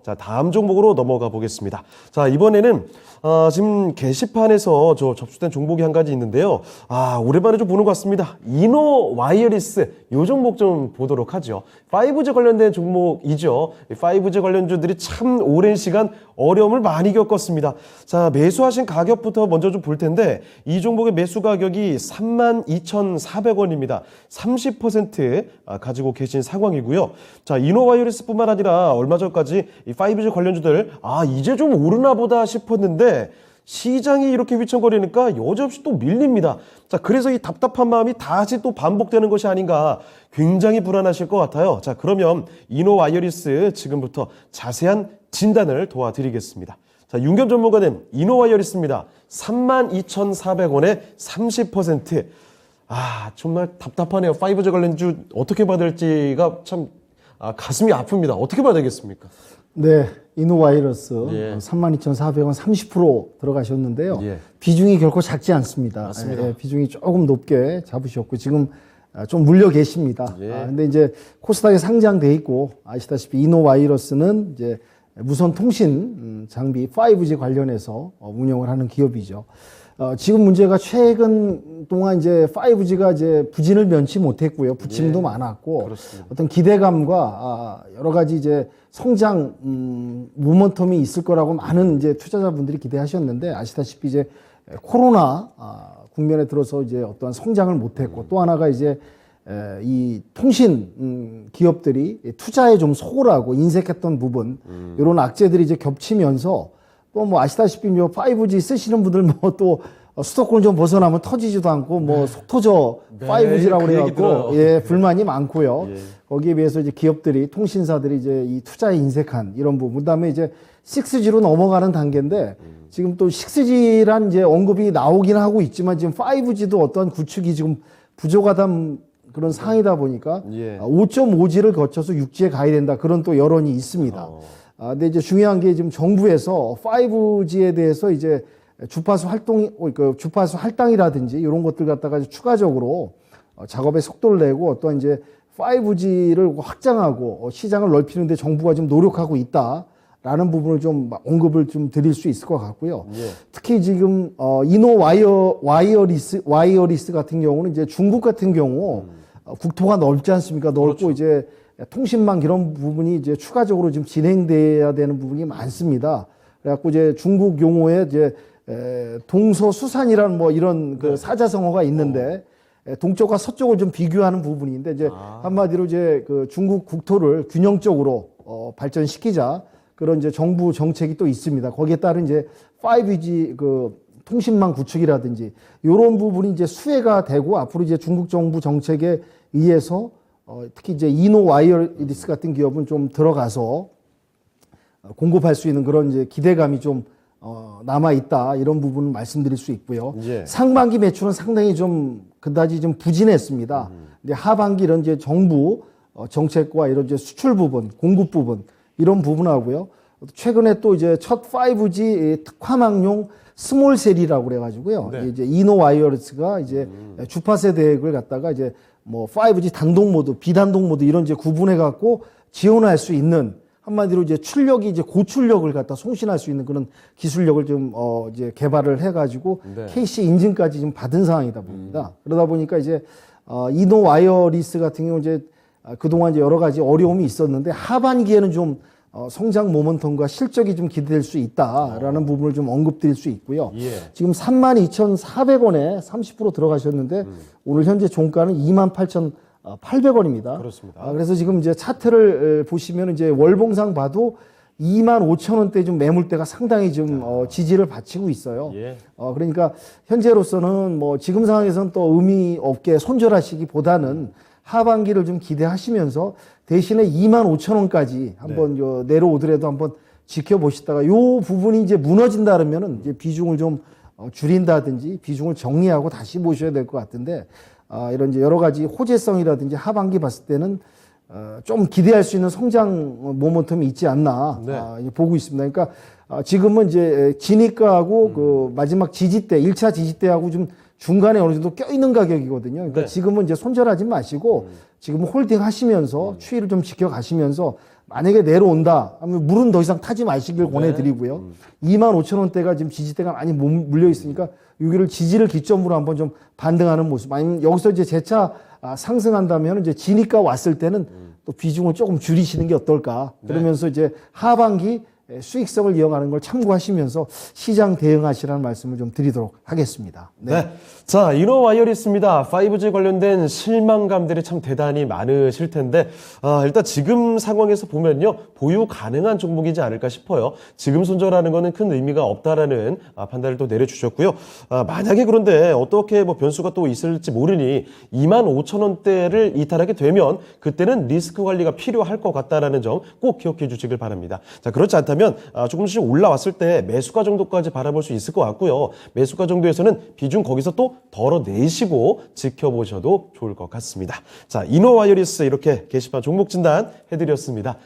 자, 다음 종목으로 넘어가 보겠습니다. 자, 이번에는 지금 게시판에서 접수된 종목이 한 가지 있는데요. 오랜만에 좀 보는 것 같습니다. 이노 와이어리스, 이 종목 좀 보도록 하죠. 5G 관련된 종목이죠. 5G 관련주들이 참 오랜 시간 어려움을 많이 겪었습니다. 자, 매수하신 가격부터 먼저 좀 볼 텐데, 이 종목의 매수 가격이 32,400원입니다. 30% 가지고 계신 상황이고요. 자, 이노 와이어리스뿐만 아니라 얼마 전까지 이 5G 관련주들, 이제 좀 오르나 보다 싶었는데, 시장이 이렇게 휘청거리니까 여지없이 또 밀립니다. 자, 그래서 이 답답한 마음이 다시 또 반복되는 것이 아닌가, 굉장히 불안하실 것 같아요. 자, 그러면 이노 와이어리스 지금부터 자세한 진단을 도와드리겠습니다. 자, 윤겸 전문가는 이노 와이어리스입니다. 32,400원에 30%. 정말 답답하네요. 5G 관련주 어떻게 봐야 될지가 참 가슴이 아픕니다. 어떻게 봐야 되겠습니까? 네, 이노와이러스 32,400원 30% 들어가셨는데요. 비중이 결코 작지 않습니다. 맞습니다. 비중이 조금 높게 잡으셨고 지금 좀 물려 계십니다. 근데 이제 코스닥에 상장돼 있고 아시다시피 이노와이러스는 이제 무선 통신 장비 5G 관련해서 운영을 하는 기업이죠. 지금 문제가 최근 동안 이제 5G가 이제 부진을 면치 못했고요. 부침도 많았고 그렇습니다. 어떤 기대감과 여러 가지 이제 성장 모멘텀이 있을 거라고 많은 이제 투자자분들이 기대하셨는데 아시다시피 이제 코로나 국면에 들어서 이제 어떠한 성장을 못했고 또 하나가 이제 이 통신 기업들이 투자에 좀 소홀하고 인색했던 부분 이런 악재들이 이제 겹치면서 또 뭐 아시다시피 5G 쓰시는 분들 뭐 또 수도권을 좀 벗어나면 터지지도 않고 뭐 속 터져 5G라고 그래갖고 불만이 많고요. 거기에 비해서 이제 기업들이 통신사들이 이제 이 투자에 인색한 이런 부분, 그다음에 이제 6G로 넘어가는 단계인데 지금 또 6G란 이제 언급이 나오긴 하고 있지만 지금 5G도 어떠한 구축이 지금 부족하다는 그런 상황이다 보니까 5.5G를 거쳐서 6G에 가야 된다 그런 또 여론이 있습니다. 근데 이제 중요한 게 지금 정부에서 5G에 대해서 이제 주파수 할당이라든지 이런 것들 갖다가 추가적으로 작업에 속도를 내고 어떤 이제 5G를 확장하고 시장을 넓히는데 정부가 좀 노력하고 있다라는 부분을 좀 언급을 좀 드릴 수 있을 것 같고요. 특히 지금 이노 와이어리스 같은 경우는 이제 중국 같은 경우 국토가 넓지 않습니까? 넓고 이제 통신망 이런 부분이 이제 추가적으로 지금 진행돼야 되는 부분이 많습니다. 그래갖고 이제 중국 용어에 이제 동서수산이라는 뭐 이런 그 사자성어가 있는데 동쪽과 서쪽을 좀 비교하는 부분인데 이제 한마디로 이제 그 중국 국토를 균형적으로 발전시키자 그런 이제 정부 정책이 또 있습니다. 거기에 따른 이제 5G 그 통신망 구축이라든지 이런 부분이 이제 수혜가 되고 앞으로 이제 중국 정부 정책에 의해서 특히 이제 이노 와이어리스 같은 기업은 좀 들어가서 공급할 수 있는 그런 이제 기대감이 좀 남아 있다 이런 부분을 말씀드릴 수 있고요. 상반기 매출은 상당히 좀 그다지 좀 부진했습니다. 근데 하반기 이런 이제 정부 정책과 이런 이제 수출 부분, 공급 부분 이런 부분하고요. 최근에 또 이제 첫 5G 특화망용 스몰셀이라고 그래가지고요. 이제 이노 와이어리스가 이제 주파세 대역을 갖다가 이제 뭐 5G 단독 모드, 비단독 모드 이런 이제 구분해 갖고 지원할 수 있는 한마디로 이제 출력이 이제 고출력을 갖다 송신할 수 있는 그런 기술력을 좀 이제 개발을 해가지고 KC 인증까지 지금 받은 상황이다 봅니다. 그러다 보니까 이제 이노 와이어리스 같은 경우 이제 그동안 이제 여러 가지 어려움이 있었는데 하반기에는 좀 성장 모멘텀과 실적이 좀 기대될 수 있다라는 부분을 좀 언급드릴 수 있고요. 지금 32,400원에 30% 들어가셨는데 오늘 현재 종가는 28,800원입니다. 그렇습니다. 그래서 지금 이제 차트를 보시면 이제 월봉상 봐도 25,000원대 좀 매물대가 상당히 좀 지지를 바치고 있어요. 그러니까 현재로서는 뭐 지금 상황에서는 또 의미 없게 손절하시기보다는 하반기를 좀 기대하시면서 대신에 25,000원까지 한번 내려오더라도 한번 지켜보시다가 요 부분이 이제 무너진다 그러면은 이제 비중을 좀 줄인다든지 비중을 정리하고 다시 보셔야 될 것 같은데 이런 이제 여러 가지 호재성이라든지 하반기 봤을 때는 좀 기대할 수 있는 성장 모멘텀이 있지 않나 보고 있습니다. 그러니까 지금은 이제 진입가하고 그 마지막 지지대, 1차 지지대하고 좀 중간에 어느 정도 껴있는 가격이거든요. 그러니까 지금은 이제 손절하지 마시고 지금 홀딩 하시면서 추이를 좀 지켜가시면서 만약에 내려온다 하면 물은 더 이상 타지 마시길 권해드리고요. 25,000원대가 지금 지지대가 많이 물려 있으니까 여기를 지지를 기점으로 한번 좀 반등하는 모습. 아니면 여기서 이제 재차 상승한다면 이제 지니까 왔을 때는 또 비중을 조금 줄이시는 게 어떨까. 그러면서 이제 하반기 수익성을 이어가는 걸 참고하시면서 시장 대응하시라는 말씀을 좀 드리도록 하겠습니다. 네. 자, 이노와이어리스입니다. 5G 관련된 실망감들이 참 대단히 많으실 텐데, 일단 지금 상황에서 보면요, 보유 가능한 종목이지 않을까 싶어요. 지금 손절하는 거는 큰 의미가 없다라는 판단을 또 내려주셨고요. 만약에 그런데 어떻게 뭐 변수가 또 있을지 모르니 25,000원대를 이탈하게 되면 그때는 리스크 관리가 필요할 것 같다라는 점 꼭 기억해 주시길 바랍니다. 자, 그렇지 않다면 조금씩 올라왔을 때 매수가 정도까지 바라볼 수 있을 것 같고요. 매수가 정도에서는 비중 거기서 또 덜어내시고 지켜보셔도 좋을 것 같습니다. 자, 이노와이어리스 이렇게 게시판 종목 진단 해드렸습니다.